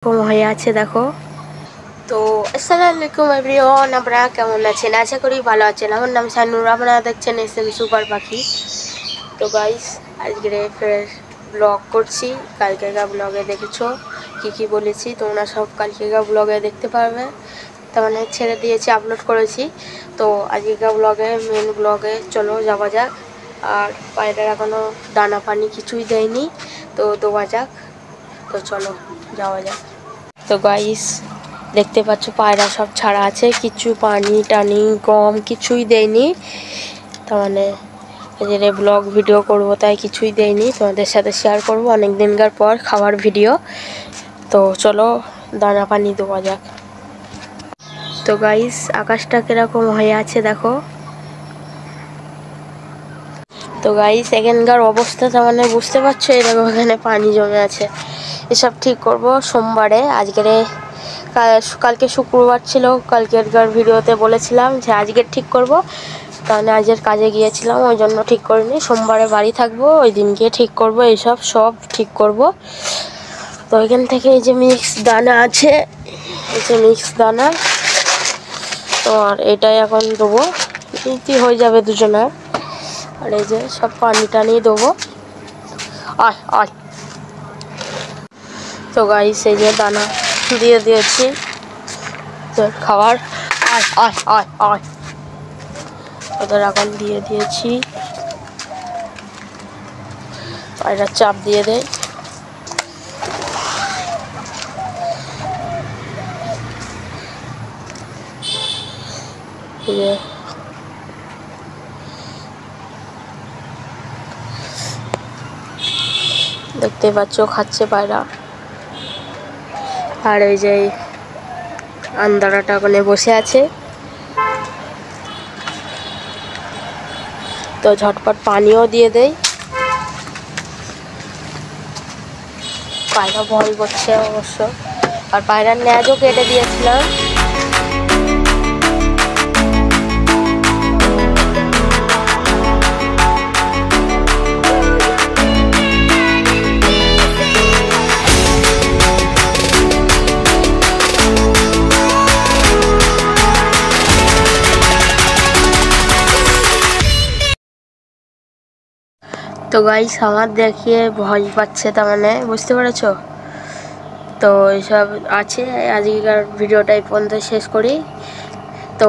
হয়ে আছে দেখো। তো আসসালামু আলাইকুম এভরিওয়ান, আপনারা কেমন আছেন? আশা করি ভালো আছেন। আমার নাম সানুর, আপনারা দেখছেন SM সুপার পাখি। তো গাইস, আজকে ফের ব্লগ করছি। কালকেকার ব্লগে দেখেছো কি বলেছি, তোমরা সব কালকেকার ব্লগে দেখতে পারবে। তার মানে ছেড়ে দিয়েছি, আপলোড করেছি। তো আজকেকার ব্লগে, মেন ব্লগে চলো যাওয়া যাক। আর পায়রার এখনও দানা পানি কিছুই দেয়নি, তো দেওয়া যাক। তো চলো যাওয়া যাক। তো গাইস, দেখতে পাচ্ছ পায়রা সব ছাড়া আছে, কিছু পানি টানি গম কিছুই দেয়নি। তার মানে এই ব্লগ ভিডিও করব, তাই কিছুই দেয়নি, তোমাদের সাথে শেয়ার করব অনেক দিনকার পর খাবার ভিডিও। তো চলো দানা পানি দেওয়া যাক। তো গাইস, আকাশটা কিরকম হয়ে আছে দেখো। তো গাইস, এখানকার অবস্থা তার মানে বুঝতে পারছো, এই দেখো এখানে পানি জমে আছে। এসব ঠিক করব সোমবারে। কালকে শুক্রবার ছিল, কালকের ভিডিওতে বলেছিলাম যে আজকের ঠিক করব, তাহলে আজকের কাজে গিয়েছিলাম, ওই জন্য ঠিক করিনি। সোমবারে বাড়ি থাকবো, ওই দিনকে ঠিক করব, এইসব সব ঠিক করব। তো এখান থেকে এই যে মিক্স দানা আছে, এই যে মিক্স দানা, তো আর এটাই এখন দেবো, ইতি হয়ে যাবে দুজনের। আর এই যে সব পানি টানি দেবো। আয় তো গাইস, এই যে দানা দিয়ে দিয়েছি খাবার। আয় ওদের এখন দিয়ে দিয়েছি। পায়রা চাপ দিয়ে দেয়। দেখতে পাচ্ছ খাচ্ছে পায়রা। আর ওই যে আন্দারাটা ওখানে বসে আছে। তো ঝটপট পানিও দিয়ে দেয়। পায়রা ভয় করছে অবশ্য। আর পায়রার ন্যাজও কেটে দিয়েছিলাম। তো গাইস, আমার দেখিয়ে ভয় পাচ্ছে, তার মানে বুঝতে পেরেছ। তো এইসব আছে। আজকের ভিডিওটা এই পর্যন্ত শেষ করি। তো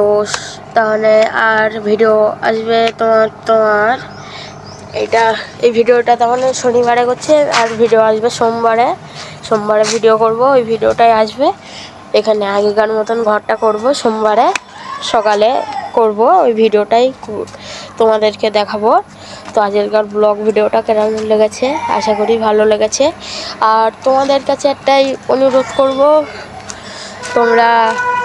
তাহলে আর ভিডিও আসবে তোমার এই ভিডিওটা তাহলে শনিবারে করছে, আর ভিডিও আসবে সোমবারে ভিডিও করব, ওই ভিডিওটাই আসবে। এখানে আগেকার মতন ঘরটা করব, সোমবারে সকালে করব, ওই ভিডিওটাই তোমাদেরকে দেখাবো। তো আজকের ব্লগ ভিডিওটা কেমন লেগেছে, আশা করি ভালো লেগেছে। আর তোমাদের কাছে একটাই অনুরোধ করব, তোমরা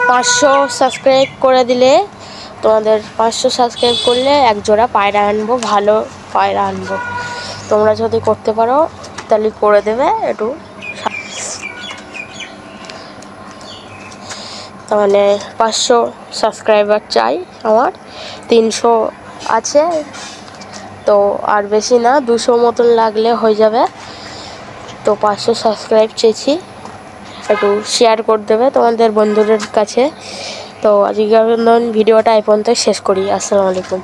500 সাবস্ক্রাইব করে দিলে, তোমাদের 500 সাবস্ক্রাইব করলে এক জোড়া পায়রা আনবো, ভালো পায়রা আনবো। তোমরা যদি করতে পারো তাহলে করে দেবে একটু। তার মানে 500 সাবস্ক্রাইবার চাই আমার, 300 আছে। তো আর বেশি না, 200 মতন লাগলে হয়ে যাবে। তো 500 সাবস্ক্রাইব চেয়েছি, একটু শেয়ার করে দেবে তোমাদের বন্ধুদের কাছে। তো আজকের ভিডিওটা এই পর্যন্ত শেষ করি। আসসালামু আলাইকুম।